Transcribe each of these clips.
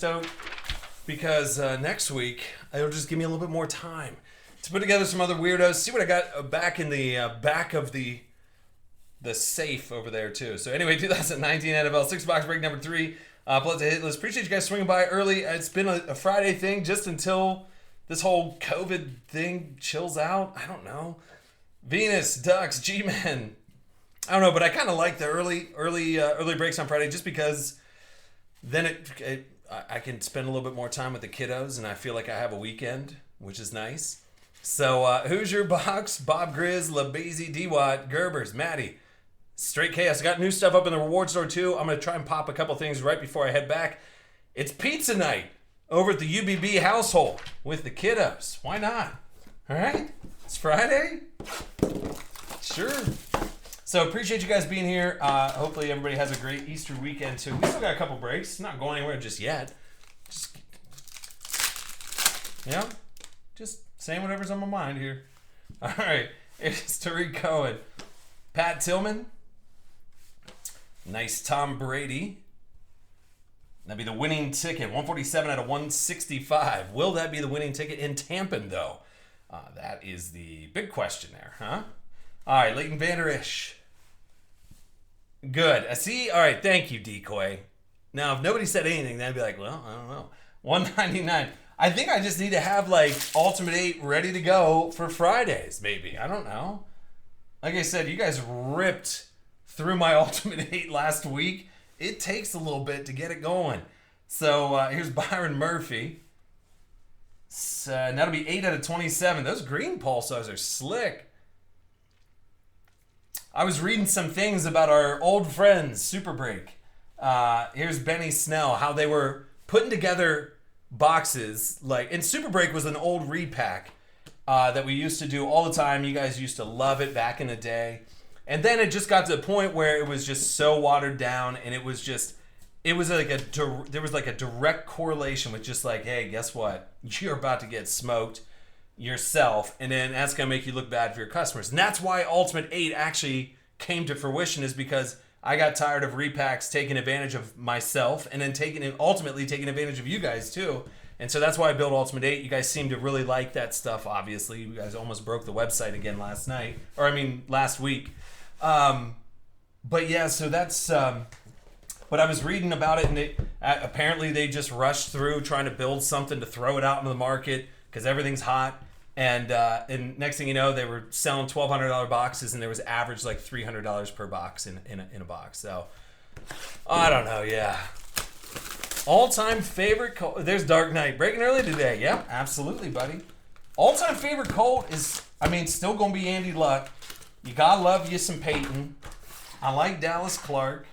stoked because next week it'll just give me a little bit more time to put together some other weirdos. See what I got back in the back of the safe over there too. So anyway, 2019 NFL 6-box break number 3. Plus a hit list. Appreciate you guys swinging by early. It's been a Friday thing just until this whole COVID thing chills out. I don't know. Venus, Ducks, G-Men. I don't know, but I kind of like the early breaks on Friday just because then I can spend a little bit more time with the kiddos and I feel like I have a weekend, which is nice. So who's your box? Bob Grizz, LaBazy, D-Watt, Gerbers, Maddie. Straight Chaos. I got new stuff up in the reward store too. I'm going to try and pop a couple things right before I head back. It's pizza night over at the UBB household with the kiddos. Why not? All right? It's Friday. Sure. So appreciate you guys being here. Hopefully everybody has a great Easter weekend too. We still got a couple breaks. Not going anywhere just yet. Just, just saying whatever's on my mind here. All right. It's Tariq Cohen. Pat Tillman. Nice Tom Brady. That'd be the winning ticket. 147 out of 165. Will that be the winning ticket in Tampa, though? That is the big question there, huh? All right, Leighton Vander Esch. Good. See? All right, thank you, Decoy. Now, if nobody said anything, then I'd be like, well, I don't know. 199. I think I just need to have, Ultimate 8 ready to go for Fridays, maybe. I don't know. Like I said, you guys ripped through my Ultimate 8 last week. It takes a little bit to get it going. So here's Byron Murphy. So, that'll be 8 out of 27. Those green pulsars are slick. I was reading some things about our old friends, Super Break. Here's Benny Snell, how they were putting together boxes. And Super Break was an old repack that we used to do all the time. You guys used to love it back in the day. And then it just got to the point where it was just so watered down, and there was like a direct correlation with just hey, guess what? You're about to get smoked yourself, and then that's going to make you look bad for your customers. And that's why Ultimate 8 actually came to fruition, is because I got tired of repacks taking advantage of myself and then ultimately taking advantage of you guys too. And so that's why I built Ultimate 8. You guys seem to really like that stuff, obviously. You guys almost broke the website again last week. But yeah, so that's... but I was reading about it, and apparently they just rushed through trying to build something to throw it out into the market because everything's hot. And next thing you know, they were selling $1,200 boxes, and there was average $300 per box in a box. So, I don't know, yeah. All-time favorite Colt. There's Dark Knight. Breaking early today. Yep, absolutely, buddy. All-time favorite Colt is, still going to be Andy Luck. You got to love you some Peyton. I like Dallas Clark.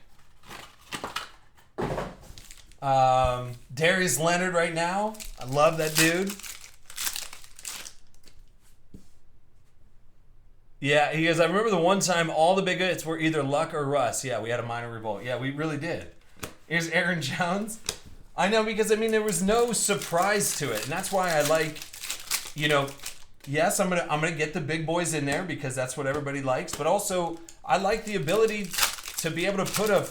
Darius Leonard right now. I love that dude. Yeah, he goes, I remember the one time all the big hits were either Luck or Russ. Yeah, we had a minor revolt. Yeah, we really did. Here's Aaron Jones. I know, because there was no surprise to it, and that's why I like, yes, I'm gonna get the big boys in there because that's what everybody likes, but also I like the ability to be able to put a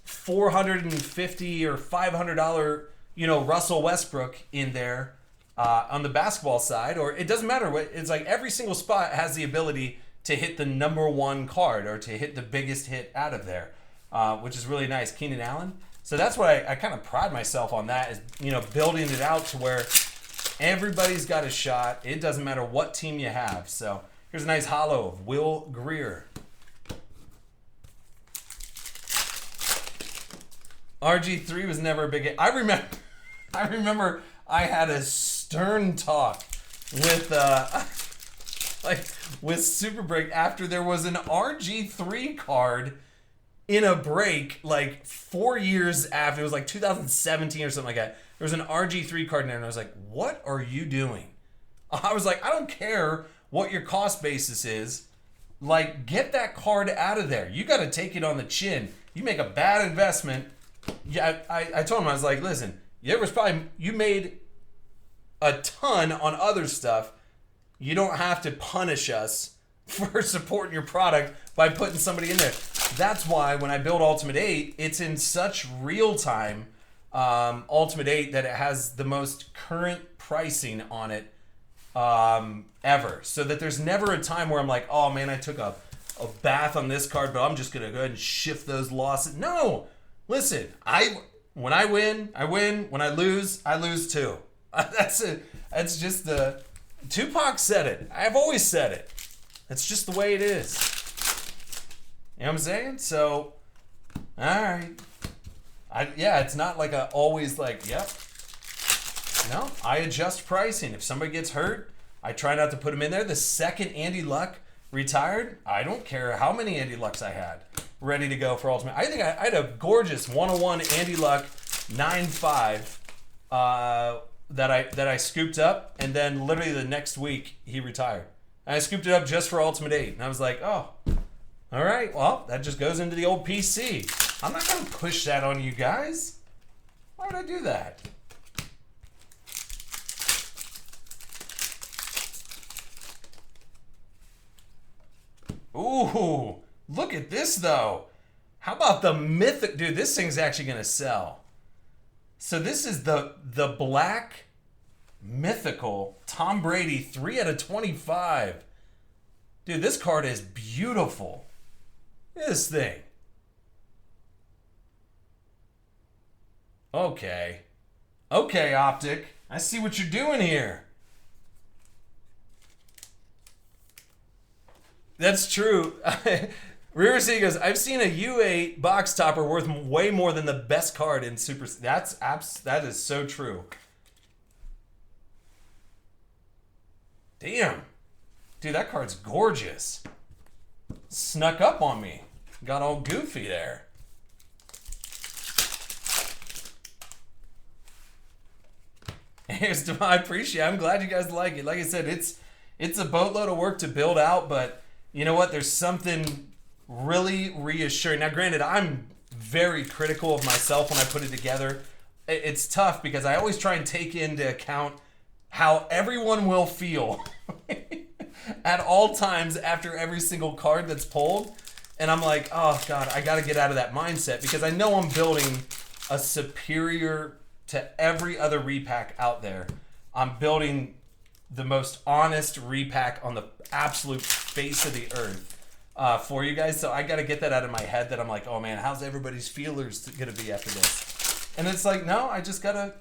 $450 or $500 Russell Westbrook in there on the basketball side, or it doesn't matter what. It's every single spot has the ability to hit the number one card or to hit the biggest hit out of there, which is really nice. Keenan Allen. So that's what I kind of pride myself on, that is, building it out to where everybody's got a shot. It doesn't matter what team you have. So here's a nice hollow of Will Greer. RG3 was never a big hit. I remember I had a stern talk with with Super Break after there was an RG3 card in a break 4 years after. It was 2017 or something like that. There was an RG3 card in there, and I was like, what are you doing? I was like, I don't care what your cost basis is. Get that card out of there. You got to take it on the chin. You make a bad investment. Yeah, I told him, I was like, listen, you made a ton on other stuff. You don't have to punish us for supporting your product by putting somebody in there. That's why when I build Ultimate 8, it's in such real time Ultimate 8 that it has the most current pricing on it ever. So that there's never a time where I'm like, oh man, I took a bath on this card, but I'm just going to go ahead and shift those losses. No! Listen, when I win, I win. When I lose too. That's just the... Tupac said it. I've always said it. It's just the way it is. You know what I'm saying? So, alright. Yeah, it's not like a always like, yep. No, I adjust pricing. If somebody gets hurt, I try not to put them in there. The second Andy Luck retired, I don't care how many Andy Lucks I had ready to go for Ultimate. I think I had a gorgeous 101 Andy Luck 9.5 that I scooped up, and then literally the next week he retired. And I scooped it up just for Ultimate 8, and I was like, oh, all right, well, that just goes into the old PC. I'm not going to push that on you guys. Why would I do that? Ooh, look at this, though. How about the mythic? Dude, this thing's actually going to sell. So this is the black mythical Tom Brady 3 out of 25. Dude, this card is beautiful. Look at this thing. Okay. Okay, Optic. I see what you're doing here. That's true. River City goes, I've seen a U8 box topper worth way more than the best card in Super... That is so true. Damn. Dude, that card's gorgeous. Snuck up on me. Got all goofy there. Here's to I appreciate it. I'm glad you guys like it. Like I said, it's a boatload of work to build out, but you know what? There's something really reassuring. Now, granted, I'm very critical of myself when I put it together. It's tough because I always try and take into account how everyone will feel at all times after every single card that's pulled. And I'm like, oh God, I got to get out of that mindset because I know I'm building a superior to every other repack out there. I'm building the most honest repack on the absolute face of the earth for you guys. So I got to get that out of my head that I'm like, oh man, how's everybody's feelers going to be after this? And it's like, no, I gotta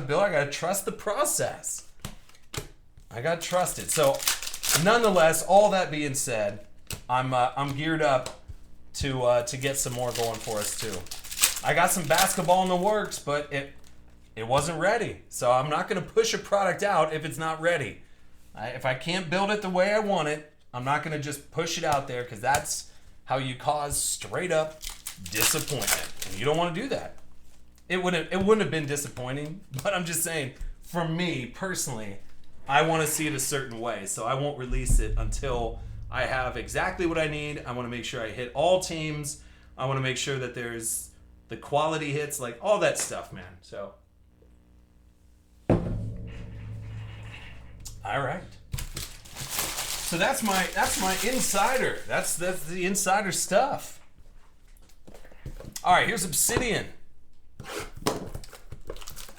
build, I gotta trust the process. I gotta trust it. So nonetheless, all that being said, I'm geared up to get some more going for us too. I got some basketball in the works, but it wasn't ready. So I'm not going to push a product out if it's not ready. If I can't build it the way I want it, I'm not going to just push it out there because that's how you cause straight up disappointment. And you don't want to do that. It wouldn't have been disappointing, but I'm just saying, for me personally, I want to see it a certain way. So I won't release it until I have exactly what I need. I want to make sure I hit all teams. I want to make sure that there's the quality hits, like all that stuff, man. So all right. So that's my insider. That's the insider stuff. All right, here's Obsidian.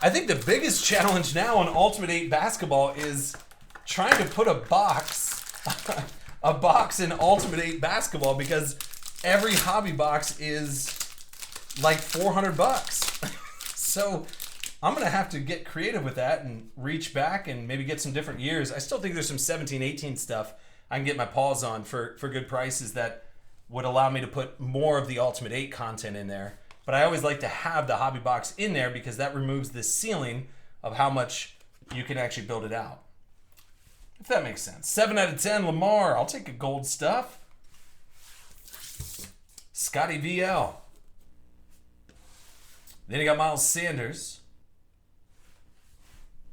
I think the biggest challenge now on Ultimate 8 basketball is trying to put a box in Ultimate 8 basketball because every hobby box is like $400. So I'm going to have to get creative with that and reach back and maybe get some different years. I still think there's some 17, 18 stuff I can get my paws on for good prices that would allow me to put more of the Ultimate 8 content in there. But I always like to have the hobby box in there because that removes the ceiling of how much you can actually build it out. If that makes sense. 7 out of 10, Lamar. I'll take a gold stuff. Scotty VL. Then you got Miles Sanders.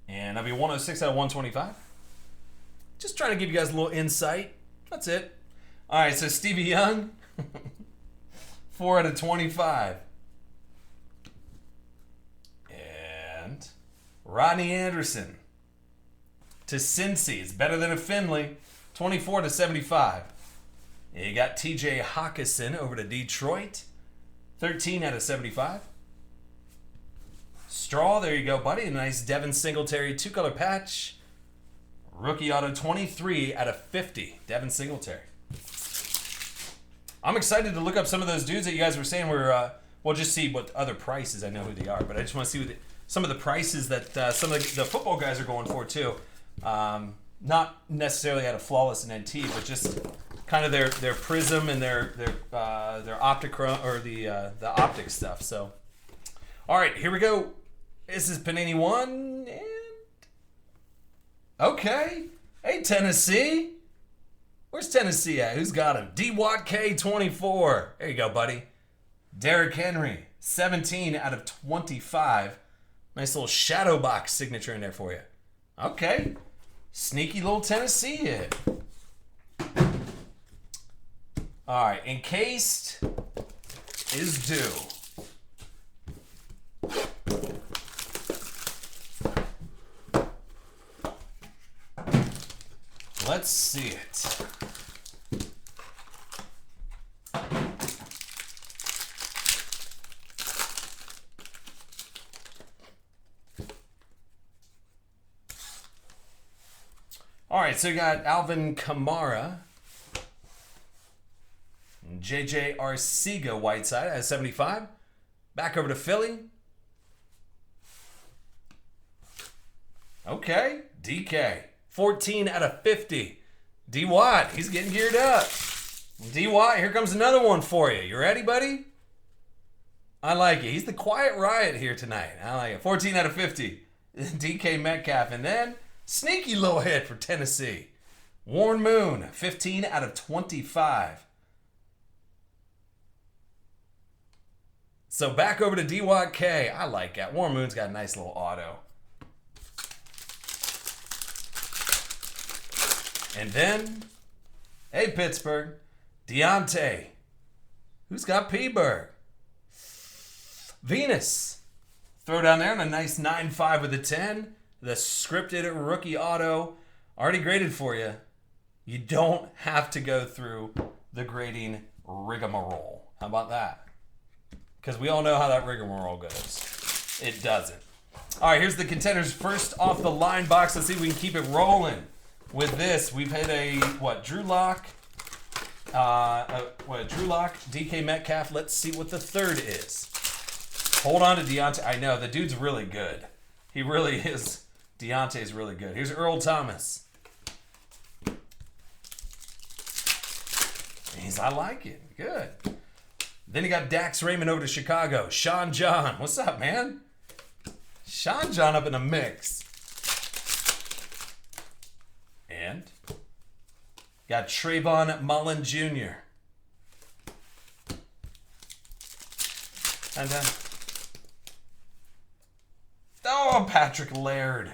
And that'll be 106 out of 125. Just trying to give you guys a little insight. That's it. All right, so Stevie Young. 4 out of 25. And Rodney Anderson to Cincy. It's better than a Finley. 24 to 75. And you got TJ Hawkinson over to Detroit. 13 out of 75. Straw, there you go, buddy. A nice Devin Singletary 2-color patch. Rookie auto 23 out of 50. Devin Singletary. I'm excited to look up some of those dudes that you guys were saying were, we'll just see what other prices. I know who they are, but I just want to see what some of the prices that some of the football guys are going for too. Not necessarily at a flawless and NT, but just kind of their prism and their optichrome or the optic stuff. So, all right, here we go. This is Panini 1 and okay. Hey Tennessee, where's Tennessee at? Who's got him? D-Watt K24. There you go, buddy. Derrick Henry 17 out of 25. Nice little shadow box signature in there for you. Okay. Sneaky little Tennessee hit. All right, encased is due. Let's see it. All right, so you got Alvin Kamara, JJ Arcega Whiteside at 75. Back over to Philly. Okay, DK, 14 out of 50. D-Watt, he's getting geared up. D-Watt, here comes another one for you. You ready, buddy? I like it. He's the quiet riot here tonight. I like it. 14 out of 50. DK Metcalf, and then sneaky little hit for Tennessee. Warren Moon, 15 out of 25. So back over to D-Watt K. I like that. Warren Moon's got a nice little auto. And then, hey Pittsburgh, Deontay. Who's got P-Berg? Venus. Throw down there on a nice 9.5 with a 10. The scripted rookie auto already graded for you. You don't have to go through the grading rigmarole. How about that? Because we all know how that rigmarole goes. It doesn't. All right, here's the contenders first off the line box. Let's see if we can keep it rolling with this. We've hit a, Drew Lock. Drew Lock, DK Metcalf. Let's see what the third is. Hold on to Deontay. I know, the dude's really good. He really is. Deontay's really good. Here's Earl Thomas. I like it. Good. Then you got Dax Raymond over to Chicago. Sean John. What's up, man? Sean John up in the mix. And got Trayvon Mullen Jr. And then oh, Patrick Laird.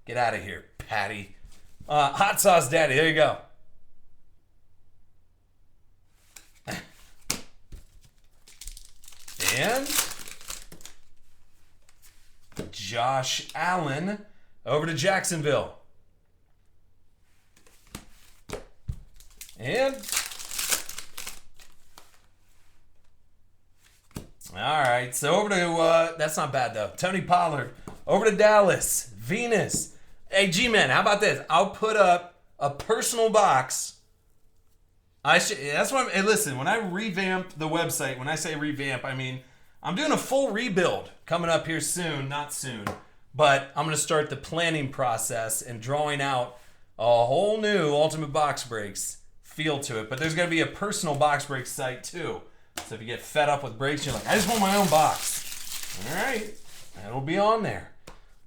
Get out of here, Patty. Hot Sauce Daddy. There you go. And Josh Allen over to Jacksonville. And all right, so over to that's not bad though. Tony Pollard over to Dallas. Venus. Hey G-Man, how about this? I'll put up a personal box. That's what hey, listen, when I revamp the website, when I say revamp, I mean I'm doing a full rebuild coming up here soon, not soon, but I'm going to start the planning process and drawing out a whole new Ultimate Box Breaks feel to it. But there's going to be a personal box break site too. So if you get fed up with breaks, you're like, I just want my own box. All right, that'll be on there.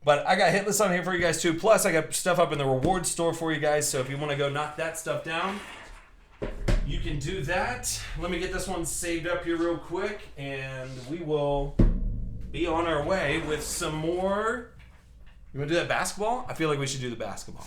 But I got hit list on here for you guys too. Plus, I got stuff up in the reward store for you guys. So if you want to go knock that stuff down, you can do that. Let me get this one saved up here real quick, and we will be on our way with some more. You want to do that basketball? I feel like we should do the basketball.